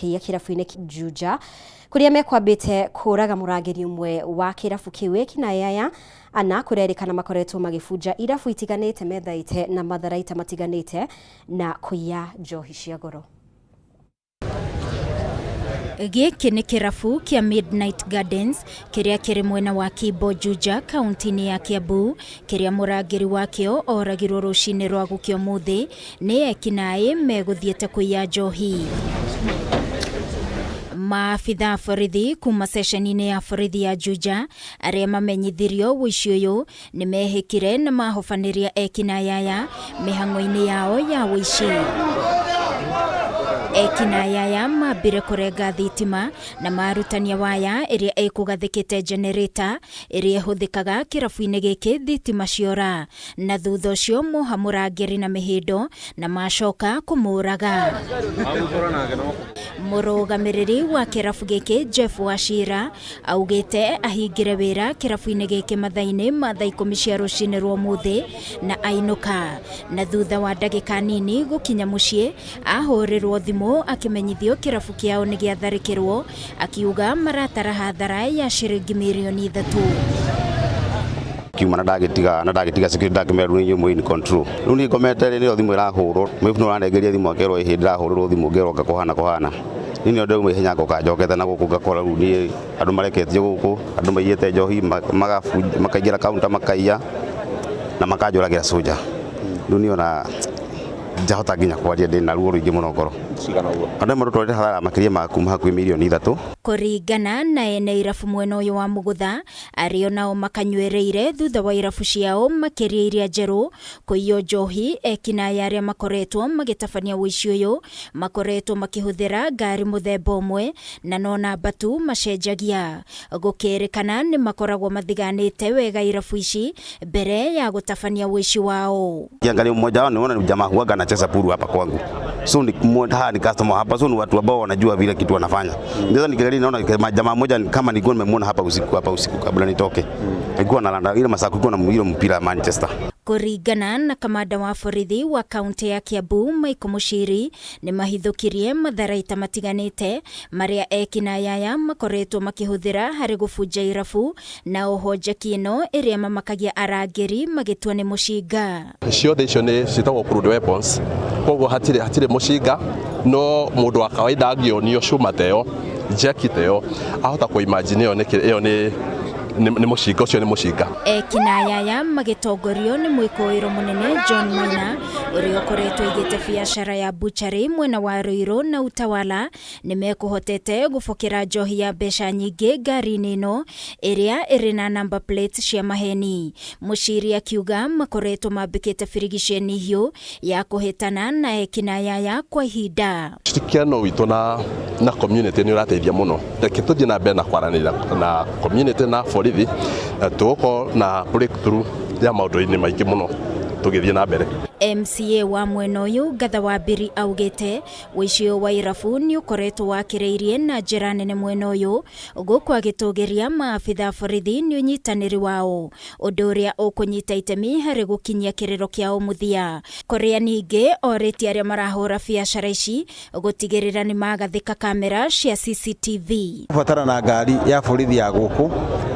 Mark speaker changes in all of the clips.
Speaker 1: makiya kirafu-ini Juja kuria mekwambite kuraga murangiri umwe wa kirafu kiu ekinayaya ana kurerikana makoretwo magifunja irafu itiganite methaite na matharaita matiganite na kuiya njohi cia goro.
Speaker 2: Giki ni kirafu kia Midnight Gardens kiria kiri mwena wa Kibo Juja kaunti-ini ya Kiambu kiria murangiri wakio oragirwo rucini rwa gukio muthi ni ekinaĩ meguthiete kuiya njohi. Maabitha borithi kuma ceceni-ini ya borithi ya Juja aria mamenyithirio wici uyu ni mehikire na mahofaniria ekinayaya mihang'o-ini yao ya wici. Ekinayaya mambire kurenga thitima na marutania waya iria ikugathikite generator iria huthikaga kirafu-ini giki thitima ciora na thutha ucio moha murangiri na mihindo na macoka kumuraga. Murugamiriri wa kirafu giki Jeff Wachira augite ahingire wira kirafu-ini giki mathaini ma thaa 10 cia rucini rwa muthi na ainuka na thutha wa ndagika nini gukinya mucii ahurirwo thimu akimenyithio kirafu kiao ni giatharikirwo akiuga maratara hathara ya shiringi milioni 3.
Speaker 3: Kiuma na ndagitiga security ndakimeru ni nyumu in control nuni komete ni thimu irahurwo mwifuno randegeria thimu akerwo ihindi rahurwo thimu ngeroka kohana nini ndo mwe hinya ko kajokete na guku gakora runi andu marekete guku andu maiyete njohi makaingira kaunta makaiya na makajuragira soja nuni ona jahota ginya kwaria ndina ruo ruingi muno ngoro cigana uguo andu marutware hathara makiria makuma hakuhi milioni 3
Speaker 2: kuringana na ene irafu mwena uyu wa mugutha ario nao makanywereire thutha wa irafu ciao makiria iria njeru kuiyo njohi ekinaya aria makoretwo magitabania wici uyu makoretwo makihuthira ngari muthemba umwe na nona batu macenjagia gukirikana ni makoragwo mathiganite wega irafu ici mbere ya gutabania wici wao.
Speaker 3: Kiangalia mmoja wao niona ni jamaa huaga anacheza puru hapa kwangu, so ni mmoja ni customer hapa, so ni watu ambao wanajua vile kitu wanafanya. Ndio nikiangalia naona jamaa mmoja kama nilikuwa nimemwona hapa usiku kabla nitoke, alikuwa analanda ile masaa kulikuwa na ile mpira Manchester.
Speaker 2: Kuringana na kamanda wa borithi wa kaunti ya Kiambu Michael Muchiri ni mahithukirie matharaita matiganite maria ekinayaya makoretwo makihuthira hari gufunja irafu na uhonjeki ino iria mamakagia arangiri magitua ni mucinga.
Speaker 4: Ciothe icio ni citagwo crude weapons, koguo hatire mucinga no mundu wa kawaida angionio cuma teo jekiteo ahota kuimagine iyo ni mucinga ucio ni mucinga.
Speaker 2: Ekinayaya magitongorio ni mwikoiro munene John Maina uria ukoretwo igite biashara ya butchery mwena wa Ruiru na Utawala ni mekuhotete gufokera njohi ya mbeca nyingi ngari-ini ino iria iri na number plate cia maheni. Muchiri akiuga makoretwo mambikite firigisheni hiyo ya kuhitana na ekinayaya kwa ihinda.
Speaker 4: Shirikiano witu na community ni urateithia muno reke tuthie na mbere na kwaranira na community na borithi tuko na breakthrough ya maundu-ini maingi muno tugithie na mbere.
Speaker 2: MCA wa mwena uyu Gatha wa Biri augite wici wa irafu ni ukoretwo wakireirie na njira nene mwena uyu guku agitugeria maabitha borithi ni unyitaniri wao undu uria ukunyita itemi hari gukinyia kiriro kiao muthia kuria ningi oriti aria marahura biashara ici gutigirira ni magathika kamera cia CCTV.
Speaker 5: Fatara na ngari ya borithi ya guku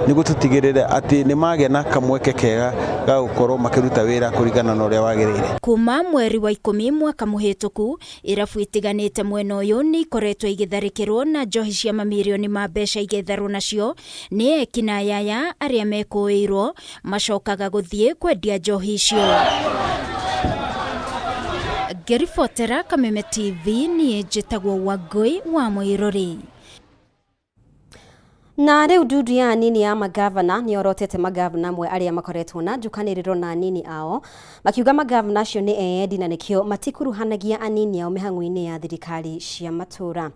Speaker 5: ni gututigirire ati ni magena kamweke kega ga gukorwo makiruta wira kurigana na uria wagirire.
Speaker 2: Kuma mweri wa 10 mwaka muhituku irafu itiganite mwena uyu ni ikoretwo igitharikirwo na njohi cia mamilioni ma mbeca igetharwo nacio ni ekinayaya aria mekuirwo macokaga guthie kwendia njohi icio. Gerifotera Kameme TV ni njitagwo Wangui wa Muirori.
Speaker 1: Na riu ndudu ya nini ya magavana ni orotete magavana mwe aria makoretwo na njukaniriro na nini ao makiuga magavana acio ni eedi na nikio matikuruhanagia anini ao mihang'o-ini ya thirikari cia matura.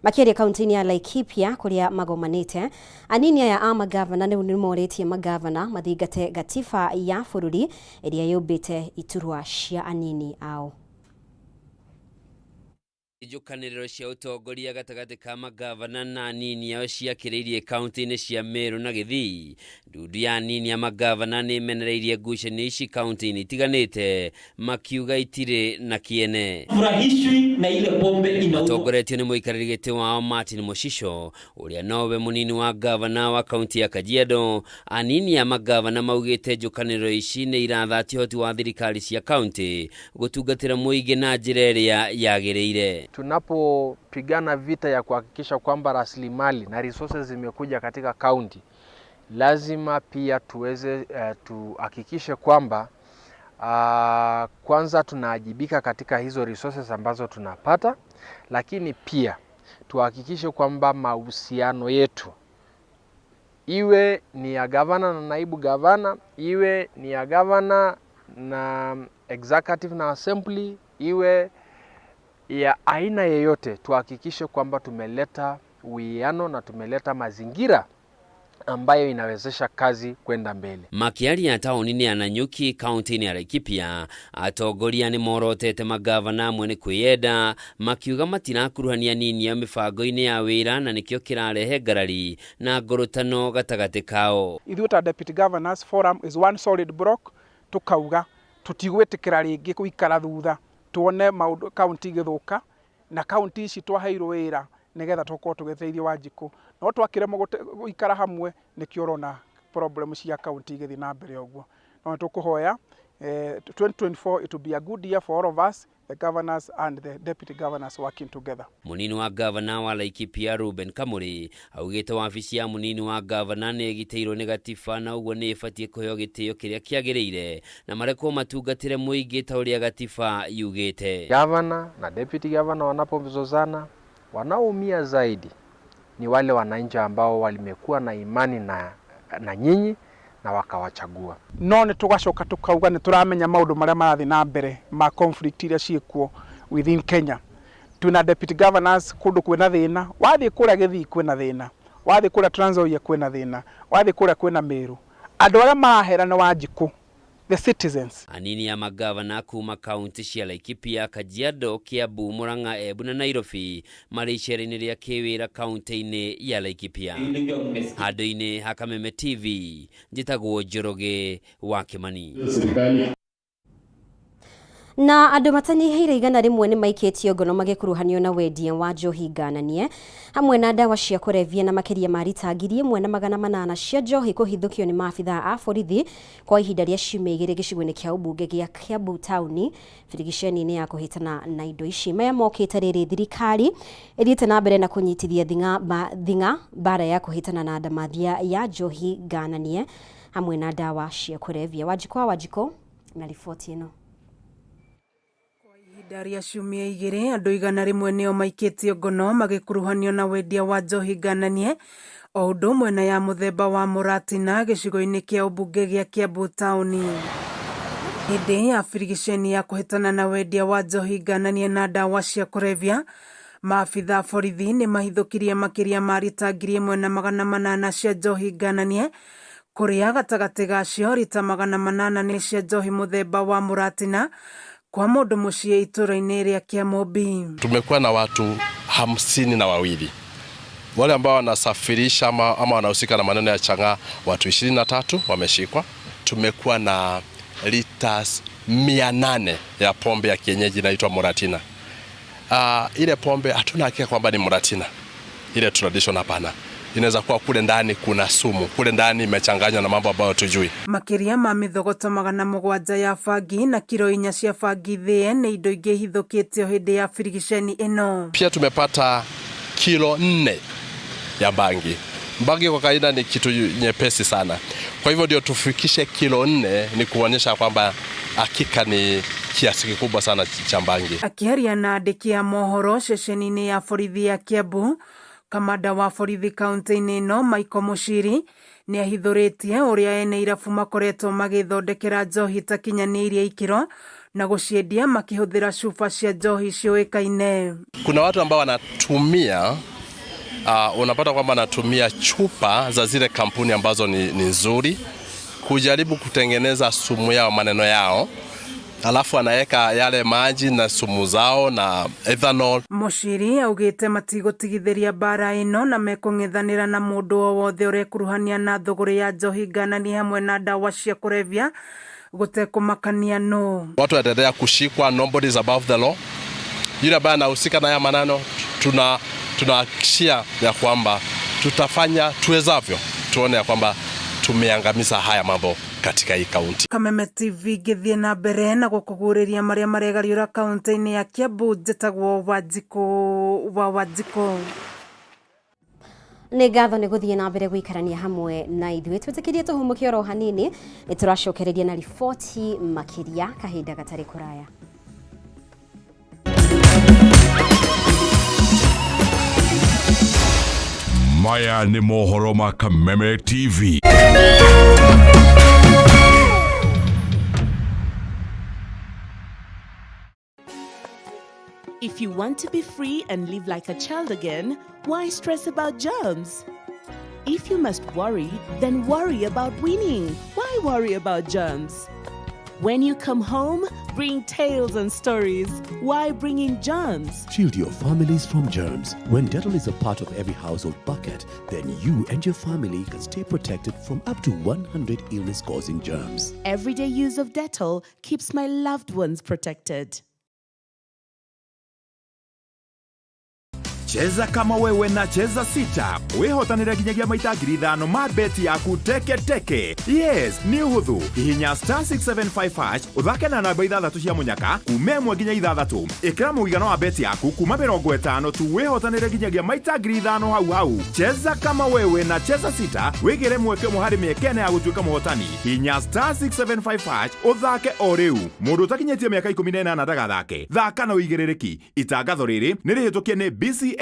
Speaker 1: Makiaria kaunti-ini ya Laikipia kuria magomanite anini aya a magavana ni moretie magavana mathingate gatiba ya bururi iria yumbite iturwa cia anini ao.
Speaker 6: Ijukaniriro cia utongoria gatagati ka magavana na anini ao ciakiriirie kaunti-ini cia Meru na Githii. Ndudu ya anini ya magavana ni imenereirie ngucanio ici kaunti-ini itiganite makiuga itire na kiene.
Speaker 7: Furahishwi na ile pombe inauzwa.
Speaker 6: Matongoretio ni muikariri giti wao Martin Mushisho uria nowe munini wa gavana wa kaunti ya Kajiado. Anini ya magavana maugite njukaniriro ici ni irathatia hoti wa thirikari cia kaunti gutungatira muingi na njira iria yagiriire.
Speaker 8: Tunapopigana vita ya kuhakikisha kwamba rasilimali na resources zimekuja katika kaunti, lazima pia tuweze tuhakikishe kwamba kwanza tunaajibika katika hizo resources ambazo tunapata, lakini pia tuhakikishe kwamba mahusiano yetu iwe ni ya gavana na naibu gavana, iwe ni ya gavana na executive na assembly, iwe ya aina yeyote, tuhakikishe kwamba tumeleta uwiano na tumeleta mazingira ambayo inawezesha kazi kwenda mbele.
Speaker 6: Makiaria tauni-ini ya Nanyuki kaunti-ini ya Laikipia, atongoria ni morotete magavana amwe ni kwiyenda makiuga matinakuruhania nini ya mibango-ini ya wira na nikio kirarehe ngarari na ngorotano gatagati kao.
Speaker 9: Ithuĩ ta Deputy Governors Forum is one solid block, tukauga tutigwitikira ringi kuikara thutha tuone maundu kaunti igithuka na kaunti ici twaheirwo wira nigetha tukorwo tugiteithia Wanjiku no twakiremo guikara hamwe nikio rona problem cia kaunti igithi na mbere uguo no tukuhoya 2024 it will be a good year for all of us, the governors and the deputy governors working together.
Speaker 6: Munini wa gavana wa Laikipia Ruben Kamuri augite wabici ya munini wa gavana ni giteirwo ni gatiba na uguo ni ibatie kuheo gitio kiria kiagiriire na mareko matungatire muingi ta uria gatiba yugite.
Speaker 8: Gavana na deputy governor wanapozozana, wanaoumia zaidi ni wale wananchi ambao walimekuwa na imani na nyinyi na wakawachagua.
Speaker 9: No ni tugacoka tukauga ni turamenya maundu maria marathi na mbere ma conflict iria ciekuo within Kenya. Tuna deputy governors kundu kwina thina, wathi kuria Githii kwina thina, wathi kuria Trans Nzoia kwina thina, wathi kuria kwina Meru. Andu aria maraherana Wanjiku, the citizens.
Speaker 6: Anini ya magavana kuma kaunti cia Laikipia, Kajiado, Kiambu, Murang'a, Embu na Nairobi mari icera-ini ria kiwira kaunti-ini ya Laikipia. Handu-ini ha Kameme TV njitagwo Njoroge wa Kimani.
Speaker 1: Na andu matanyihiire igana rimwe ni maiketio ngono magikuruhanio na wendia wa njohi ngananie hamwe na ndawa cia kurevia na makiria ma rita ngiri 1,800 cia njohi kuhithukio ni maabitha a borithi kwa ihinda ria ciumia igiri gicigo-ini kia ubunge gia Kiambu tauni firigiceni-ini ya kuhitana na indo ici. Maya mokite riri thirikari ithiite na mbere na kunyitithia thinga bara ya kuhitana na ndamathia ya njohi ngananie hamwe na ndawa cia kurevia. Wanjiko na riboti ino.
Speaker 10: Daria ciumia igiri andu igana rimwe nio maiketio ngono magikuruhanio na wendia wa njohi ngananie o undu mwena ya muthemba wa muratina gicigo-ini kia ubunge gia Kiambu tauni. Hindi ya firigiceni ya kuhitana na wendia wa njohi ngananie na ndawa cia kurevia, maabitha borithi ni mahithukirie makiria ma rita ngiri 1,800 cia njohi ngananie kuria gatagati gacio rita 800 ni cia njohi muthemba wa muratina kwa mundu mucie itura-ini ria Kiambu.
Speaker 4: Tumekuwa na watu 52 wale ambao wanasafirisha ama wanahusika na maneno ya chang'aa, watu 23 wameshikwa. Tumekuwa na liters 800 ya pombe ya kienyeji inaitwa Muratina. Ile pombe hatuna hakika kwamba ni Muratina, ile traditional hapana. Inaweza kuwa kule ndani kuna sumu, kule ndani imechanganywa na mambo ambayo tujui.
Speaker 10: Makiria ma mithogoto 700 ya bangi na kilo 4 cia bangi thie ni indo ingi hithukitio hindi ya firigiceni ino.
Speaker 4: Pia tumepata kilo 4 ya bangi. Bangi kwa kawaida ni kitu nyepesi sana. Kwa hivyo ndio tufikishe kilo 4 ni kuonyesha kwamba hakika ni kiasi kikubwa sana cha bangi.
Speaker 10: Akiaria na andiki ya mohoro ceceni-ini ya borithi ya Kiambu, kamanda wa borithi kaunti-ini ino Michael Mushiri ni ahithuritie uria ene irabu makoretwo magithondekera njohi takinyaniirie ikiro na guciendia makihuthira chupa cia njohi ciuikaine.
Speaker 4: Kuna watu ambao wanatumia unapata kwamba wanatumia chupa za zile kampuni ambazo ni nzuri kujaribu kutengeneza sumu yao, maneno yao, alafu anaweka yale maji na sumu zao na ethanol.
Speaker 10: Muciri augite matigotigithiria bara ino na mekung'ethanira na mundu o wothe urekuruhania na thogori ya njohi nganani hamwe na dawa cia kurevya gutekumakania no.
Speaker 4: Watu wataendelea kushikwa, nobody is above the law. Yule ambaye anahusika na haya maneno tunahakikishia ya kwamba tutafanya tuwezavyo tuone ya kwamba tumeangamiza haya mambo katika hii kaunti.
Speaker 10: Kameme TV githie na mbere na gukuguriria maria maregariura kaunti-ini ya Kiambu njitagwo Wanjiko.
Speaker 1: Nĩ ngatho nĩ gũthiĩ na mbere gũikarania hamwe na ithuĩ twĩtĩkĩrie tũhũmũke oro hanini nĩ tũracokereria na riboti makĩria kahinda gatarĩ kũraya.
Speaker 11: Maya nĩ mohoro ma Kameme TV.
Speaker 12: If you want to be free and live like a child again, why stress about germs? If you must worry, then worry about winning. Why worry about germs? When you come home, bring tales and stories. Why bring in germs?
Speaker 13: Shield your families from germs. When Dettol is a part of every household bucket, then you and your family can stay protected from up to 100 illness-causing germs.
Speaker 12: Everyday use of Dettol keeps my loved ones protected.
Speaker 14: Cheza kama wewe na cheza sita. Wehotanira ginyagia maita 5,000 ma beti yaku teke. Yes, ni uhuthu. Hihinya *675# uthake na namba 6 cia munyaka kume mwe ginya 6. Ikira muigano wa beti yaku kuma 50 tu wehotanira ginyagia maita 5,000 hau. Cheza kama wewe na cheza sita. Wigire mweke muhari miekene ya gutuika muhotani. Hihinya *675# uthake o riu. Mundu utakinyetie miaka 18 ndagathake. Thaka na uigirereki. Itangatho riri ni rihitukie ni BCLB.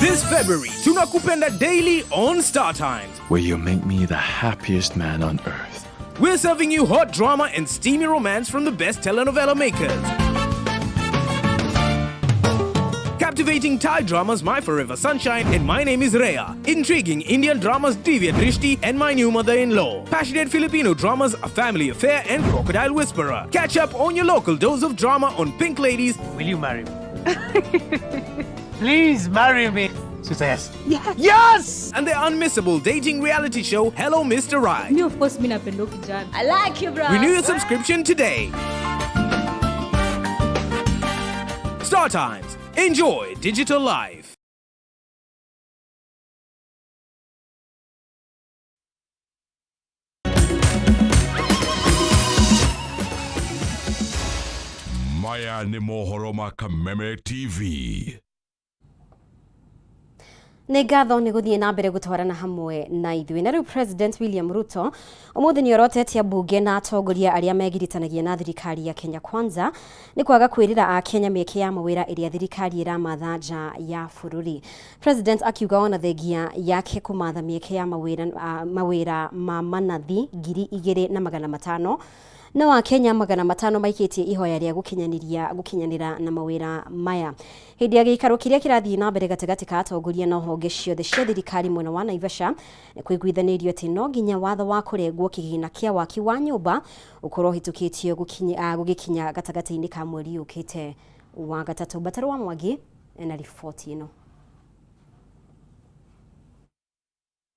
Speaker 15: This February, tunakupenda daily on Star Times,
Speaker 16: where you make me the happiest man on earth.
Speaker 15: We're serving you hot drama and steamy romance from the best telenovela makers. Captivating Thai dramas My Forever Sunshine and My Name is Rhea. Intriguing Indian dramas Divya Drishti and My New Mother-in-Law. Passionate Filipino dramas A Family Affair and Crocodile Whisperer. Catch up on your local dose of drama on Pink Ladies.
Speaker 17: Will you marry me? Please marry me. She says yes.
Speaker 15: Yes! And the unmissable dating reality show Hello Mr. Right.
Speaker 18: Me of course me napenda kijana. I like you, bro.
Speaker 15: Renew your subscription today. Star Times. Enjoy digital life.
Speaker 11: Maya ni mohoro ma Kameme TV.
Speaker 1: Nĩ ngatho nĩ gũthiĩ na mbere gũtwarana hamwe na ithuĩ. Na rĩu President William Ruto ũmũthĩ nĩ orotetie mbunge na atongoria arĩa megiritanagia na thirikari ya Kenya Kwanza nĩ kwaga kwĩrĩra a Kenya mĩeke ya mawĩra ĩrĩa thirikari ĩramatha nja ya bũrũri. President akiuga ona thengia yake kũmatha mĩeke ya mawĩra ma manathi 2,500 na wa Kenya 500 maikitie ihoya rĩa gukinyanira na mawira maya. Hindi ya gĩikaro kĩrĩa kĩrathiĩ na mbere gatagati ka atongoria na honge ciothe cia thirikari mwena wa Naivasha nĩ kũiguithanirio atĩ no nginya watho wa kũrengwo kĩgĩna kĩa waki wa nyũmba ũkorwo hitũkĩtio gũgĩkinya gatagati-inĩ ka mweri ũkĩte wa gatatũ. Bataro wa Mwangi na riboti ĩno.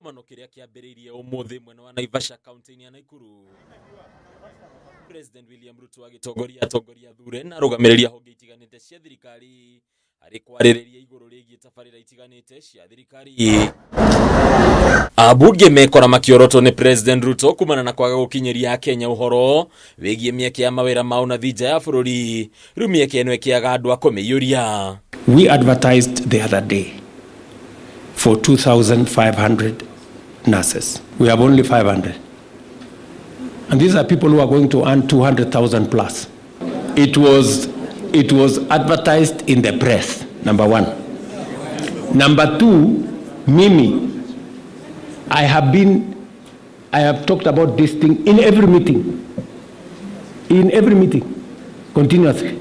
Speaker 19: Mano kĩrĩa kĩambĩrĩirie ũmũthĩ mwena wa Naivasha kaunti-inĩ ya Nakuru. President William Ruto agitongoria atongoria thure na rugamiriria honge itiganite cia thirikari ari kwarĩrĩria igũrũ rĩgiĩ tabarĩra itiganite cia thirikari. Abunge mekora makiorotwo ni President Ruto kumana na kwaga gũkinyĩria Kenya ũhoro wĩgiĩ mĩeke ya mawĩra ma ũnathi nja ya bũrũri. Rĩu mĩeke ĩno ĩkĩaga andũ a kũmĩiyũria.
Speaker 20: We advertised the other day for 2,500 nurses. We have only 500. And these are people who are going to earn 200,000 plus. It was advertised in the press, number one. Number two, Mimi, I have talked about this thing in every meeting, continuously.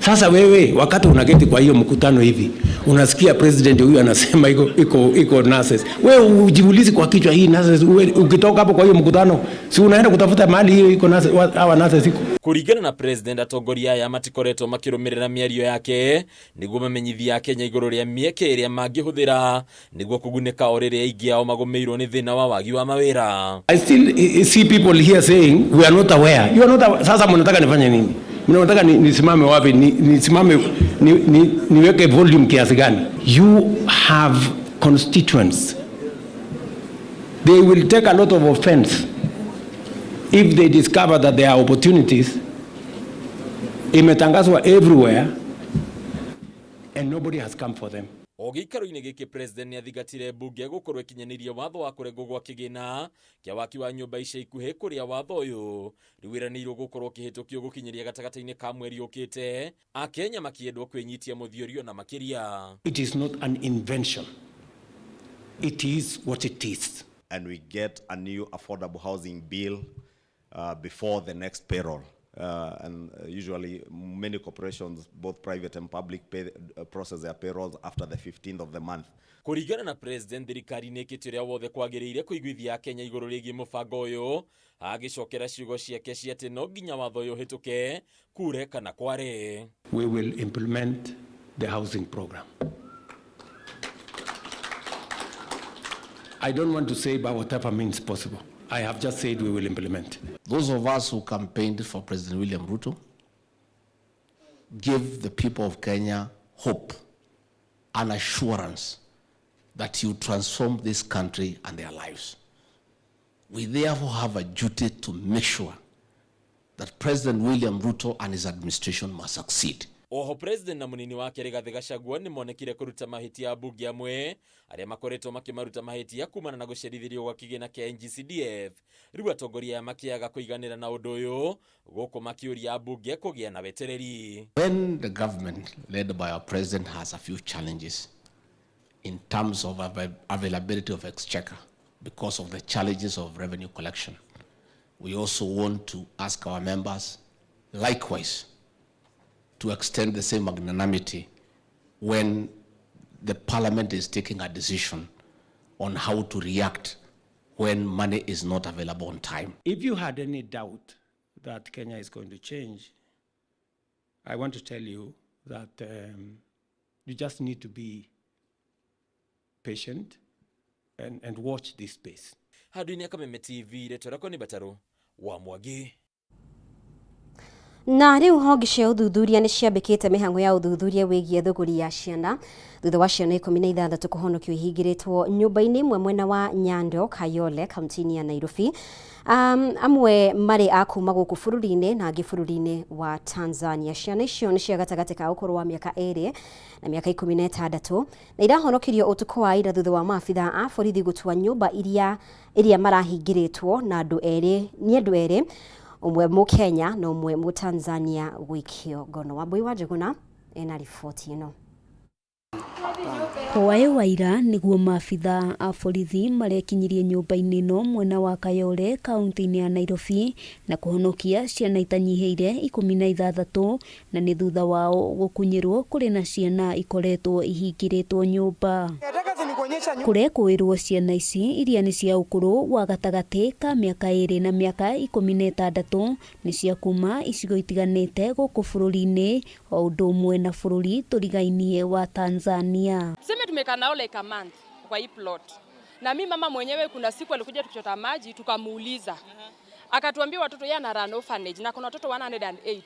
Speaker 20: Sasa wewe wakati unageti kwa hiyo mkutano hivi Unasikia president huyu anasema iko nurses. Wewe ujiulize kwa kichwa hii nurses, ukitoka hapo kwa hiyo mkutano si unaenda kutafuta mahali hiyo iko nurses, hawa nurses iko.
Speaker 19: Kurigana na president atongoria ya matikoreto makirumirira miario yake niguo mamenyithia Kenya iguru ria mieke iria mangihuthira niguo kuguneka orere aingi ao magomeirwo ni thina wa wagi wa mawira.
Speaker 20: I still see people here saying we are not aware. You are not aware. Sasa mnataka nifanye nini? Mnataka nisimame wapi? Nisimame niweke volume kiasi gani? You have constituents. They will take a lot of offense if they discover that there are opportunities. Imetangazwa everywhere and nobody has come for them.
Speaker 19: Ogikaro-ini giki president ni athigatire bunge gukorwo ikinyanirie watho wa kuregwo gwa kigina kia waki wa nyumba ica ikuhi kuria watho uyu riwiranirwo gukorwo kihitukio gukinyiria gatagata-ini ka mweri ukite akenya makiendwo kwinyitia muthiorio na makiria.
Speaker 20: It is not an invention. It is what it is.
Speaker 21: And we get a new affordable housing bill before the next payroll. And usually many corporations, both private and public, process their payrolls after the 15th of the month.
Speaker 19: Kurigana na president thirikari nikituria wothe kwagiriire kuiguithia Kenya iguru rigi mubango uyu agicokera ciugo ciake ciati no nginya watho uyu hituke kure kana kware.
Speaker 20: We will implement the housing program. I don't want to say by whatever means possible. I have just said we will implement.
Speaker 22: Those of us who campaigned for President William Ruto give the people of Kenya hope and assurance that he will transform this country and their lives. We therefore have a duty to make sure that President William Ruto and his administration must succeed.
Speaker 19: Oho president na munini wake Rigathi Gachagua ni monekire kuruta mahiti ya bunge amwe aria makoretwo makimaruta mahiti ya kumana na gucerithirio gwa kigina kia NGCDF riu atongoria ya makiaga kuiganira na undu uyu guku makiuria bunge kugia na wetereri.
Speaker 22: When the government led by our president has a few challenges in terms of availability of exchequer because of the challenges of revenue collection, we also want to ask our members likewise to extend the same magnanimity when the parliament is taking a decision on how to react when money is not available on time.
Speaker 20: If you had any doubt that Kenya is going to change, I want to tell you that you just need to be patient and watch this space.
Speaker 19: Hadini ya Kameme TV retorako ni Bataro wa Mwagi.
Speaker 1: Na riu honge cia uthuthuria ni ciambikite mihango ya uthuthuria wigie thuguri ya ciana thutha wa ciana 16 kuhonokio ihingiritwo nyumba-ini imwe mwena wa Nyando Kayole kaunti ya Nairobi amwe mari akuma guku bururi-ini na angi bururi-ini wa Tanzania. Ciana icio ni cia gatagati ka ukuru wa miaka 2 na miaka 16 na irahonokirio utuko wa ira thutha wa maabitha a borithi gutua nyumba iria marahingiritwo na andu eri umwe Mukenya na umwe Mutanzania gwikio ngono. Wambui wa Njuguna ena riboti ino.
Speaker 23: Hwae waira niguo maabitha a borithi marekinyirie nyumba-ini ino mwena wa Kayole kaunti ya Nairobi na kuhonokia ciana itanyiheire 16 na ni thutha wao gukunyirwo kuri na ciana ikoretwo ihingiritwo nyumba. Kurekuirwo ciana ici iria ni cia ukuru wa gatagati ka miaka 2 na miaka 16 ni cia kuma icigo itiganite guku bururi-ini o undu umwe na bururi turigainie wa Tanzania.
Speaker 24: Sema tumekaa nao like a month kwa hii plot. Na mimi mama mwenyewe kuna siku alikuja tukichota maji tukamuuliza. Akatuambia watoto yana run orphanage na kuna watoto 108.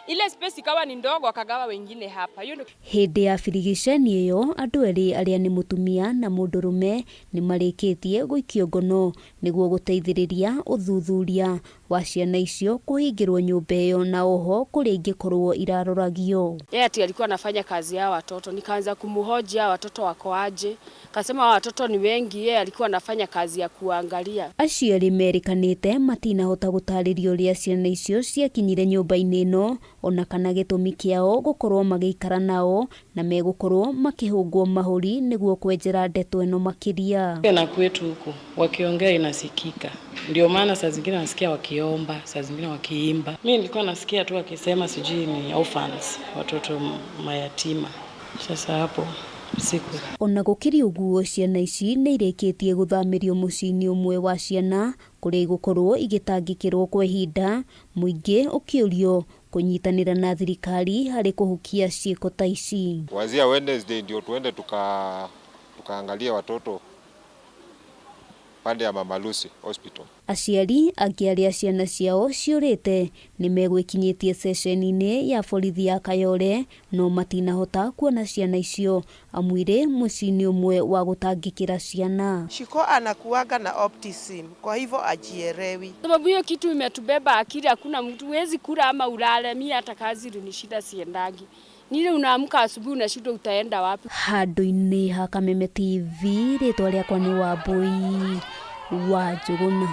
Speaker 24: Ile space ikawa ni ndogo akagawa wengine hapa.
Speaker 23: Hindi ya firigiceni iyo andu eri aria ni mutumia na mundurume ni marikitie guikio ngono niguo guteithiriria uthuthuria wa ciana icio kuhingirwo nyumba iyo na oho kuri ingikorwo iraroragio.
Speaker 24: Yeye ati alikuwa anafanya kazi ya watoto, nikaanza kumuhoji watoto wako aje. Kasema watoto ni wengi, yeye alikuwa anafanya kazi ya kuangalia.
Speaker 23: Aciari merikanite matinahota gutaririo ria ciana icio ciakinyire nyumba-ini ino ona kana gitumi kiao gukorwo magikara nao na megukorwo makihungwo mahuri niguo kwenjera ndeto ino makiria.
Speaker 25: Na kwetu huko wakiongea inasikika. Ndio maana saa zingine nasikia wakiomba, saa zingine wakiimba. Mimi nilikuwa nasikia tu wakisema sijui ni orphans, watoto mayatima. Sasa hapo siku
Speaker 23: ona gukiri uguo ciana ici nĩ ireketie guthamirio muciĩ-inĩ umwe wa ciana kũrĩa gukorwo igitangĩkĩrwo kwa ihinda muingĩ ũkĩũrio kunyitanĩra na thirikari harĩ kuhukia ciĩko ta ici.
Speaker 2: Kuanzia Wednesday ndio tuende tukaangalia watoto pande ya Mama Lucy Hospital.
Speaker 23: Aciari angĩ arĩa ciana ciao ciũrĩte nĩ megwĩkinyĩtie ceceni-inĩ ya borithi ya Kayole no matinahota kuona ciana icio amwire muciĩ-inĩ umwe wa gũtangĩkĩra ciana.
Speaker 3: Shiko anakuaga na autism, kwa hivyo ajielewi.
Speaker 24: Sababu hiyo kitu imetubeba akili, hakuna mtu wezi kula ama ulale. Mimi hata kazi ni shida siendagi. Nile unaamka asubuhi unashindwa utaenda wapi.
Speaker 23: Handũ-inĩ ha Kameme TV rĩtwa rĩakwa nĩ Wambui wa Njũgũna.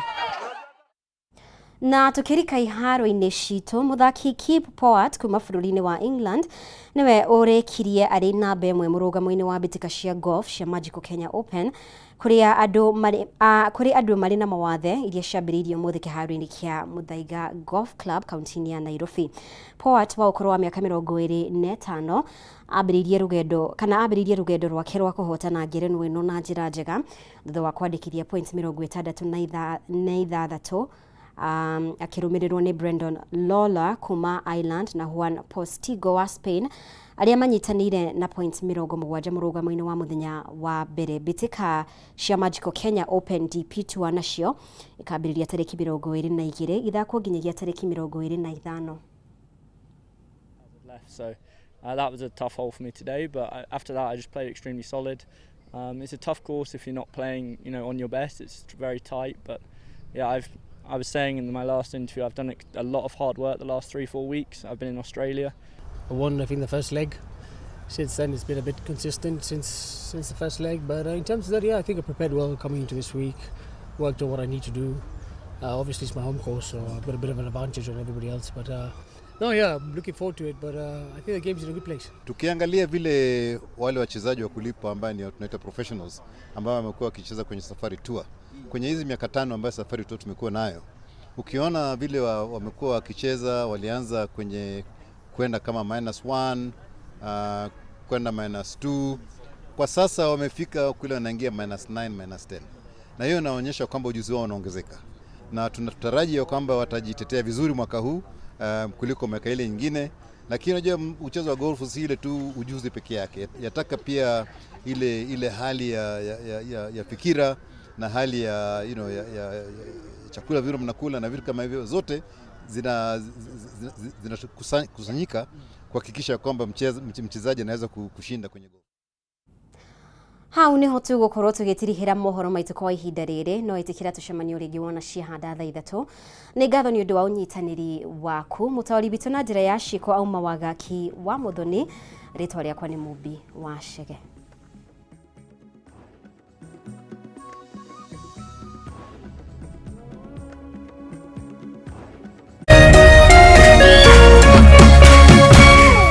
Speaker 1: Na tukirika iharo-inĩ citũ muthaki Kip Poat kuma bũrũri-inĩ wa England niwe ũrĩkirie arĩ namba ĩmwe mũrũgamo-inĩ wa mbĩtĩka cia golf cia Magical Kenya Open kuri andũ marĩ na mawathe iria ciambĩrĩirio mũthĩ kĩharo-inĩ kĩa Muthaiga Golf Club kaunti-inĩ ya Nairobi. Poat wa ũkũrũ wa mĩaka 25 ambĩrĩirie rũgendo rwake rwa kũhotana ngerenwa ĩno na njĩra njega thutha wa kwandĩkithia points 66 akĩrũmĩrĩrwo nĩ Brendan Lawler kuma Ireland na Juan Postigo wa Spain arĩa manyitanĩire na points 70 mũrũgamo-inĩ wa mũthenya wa mbere. Mbĩtĩka cia Magical Kenya Open DP Tour nacio ikambĩrĩria tarĩki 22 ithakwo nginyagia tarĩki 25.
Speaker 5: So that was a tough hole for me today, but after that I just played extremely solid. It's a tough course if you're not playing, on your best. It's very tight, but yeah, I was saying in my last interview, I've done a lot of hard work the last 3-4 weeks. I've been in Australia.
Speaker 7: I won, I think, the first leg. Since then, it's been a bit consistent since the first leg. But in terms of that, yeah, I think I prepared well coming into this week. Worked on what I need to do. Obviously, it's my home course, so I've got a bit of an advantage on everybody else. But no, yeah, I'm looking forward to it. But I think the game's in a good place.
Speaker 8: Tukiangalia vile wale wachezaji wa kulipwa ambao ni tunaita professionals ambao wamekuwa wakicheza kwenye Safari Tour kwenye hizi miaka 5 ambayo Safari Tour tumekuwa nayo, ukiona vile wamekuwa wakicheza, walianza kwenye kwenda kama -1 kwenda -2, kwa sasa wamefika kule wanaingia -9 -10, na hiyo inaonyesha kwamba ujuzi wao unaongezeka, na tunataraji kwamba watajitetea vizuri mwaka huu kuliko miaka ile nyingine. Lakini unajua mchezo wa golf si ile tu ujuzi peke yake, yataka pia ile hali ya fikira na hali ya chakula vile mnakula na vitu kama hivyo, zote zinakusanyika kuhakikisha kwamba mchezaji anaweza kushinda kwenye golf.
Speaker 1: Hau niho tũgũkorwo tũgĩtirihĩra mohoro maitũ kwa ihinda rĩrĩ, no ĩtĩkĩra tũcemanio rĩngĩ wona ciahanda thaa 3. Nĩ ngatho nĩ ũndũ wa ũnyitanĩri waku. Mũtaũri witũ na njĩra ya ciĩko auma Wagaki wa Mũthoni, rĩtwa rĩakwa nĩ Mũmbi wa Chege.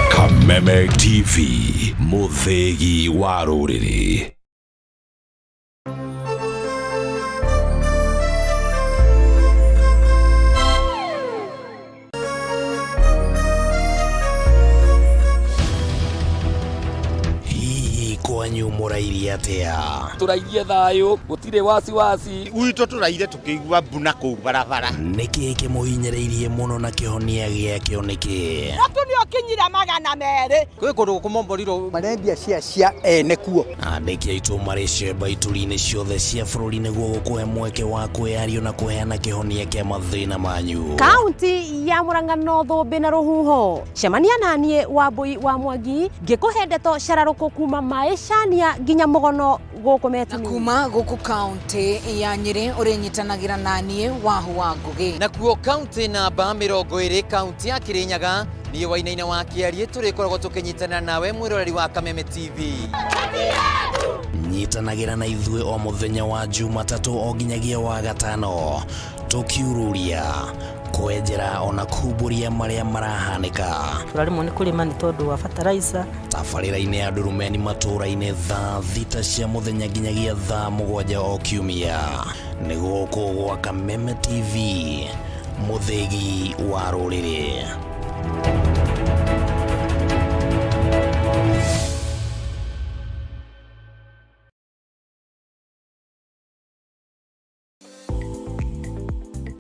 Speaker 11: Kameme TV, Muthegi wa Rũrĩrĩ.
Speaker 26: Kwanyu mũrairie atĩa?
Speaker 27: Tũrairie thayũ, gũtirĩ wasiwasi.
Speaker 26: Gwitũ tũraire tũkĩigua mbuna kũu barabara. Nĩkĩ kĩmũhinyĩrĩirie mũno na kĩhonia gĩakĩo nĩkĩ?
Speaker 3: Watu nĩ okinyira 200.
Speaker 26: Kwĩ kũndũ kũmomborirwo marendia cia ene kuo. Andĩki aitũ marĩ cemba ituri-inĩ ciothe cia bũrũri nĩguo gũkũhe mweke wa kwĩyario na kũheana kĩhonia kĩa mathĩna manyu.
Speaker 28: Kaunti ya Murang'a no Thũmbĩ na Rũhuho. Cemania naniĩ Wambui wa Mwangi ngĩkũhe ndeto cararũkũ kuma Maĩcania nginya Mũgono gũkũ Metumia.
Speaker 29: Kuma gũkũ kaunti ya Nyĩrĩ ũrĩnyitanagĩra naniĩ Wahu wa Ngũgĩ.
Speaker 30: Nakuo kaunti namba 20 kaunti ya Kirinyaga niĩ Wainaina wa Kĩarie tũrĩkoragwo tũkĩnyitanĩra nawe mwĩroreri wa Kameme TV.
Speaker 26: Nyitanagĩra na ithuĩ o mũthenya wa Jumatatũ o nginyagia wa Gatano tũkiururia kwenjera ona kumbũria marĩa marahanĩka.
Speaker 28: Tũrarĩmwo nĩ kũrĩma nĩ tondũ wa fertilizer.
Speaker 26: Tabarĩra-inĩ ya ndurumeni matũra-inĩ thaa 6 cia mũthenya nginyagia thaa 7 o kiumia. Nĩ gũkũ gwa Kameme TV, Muthegi wa Rũrĩrĩ.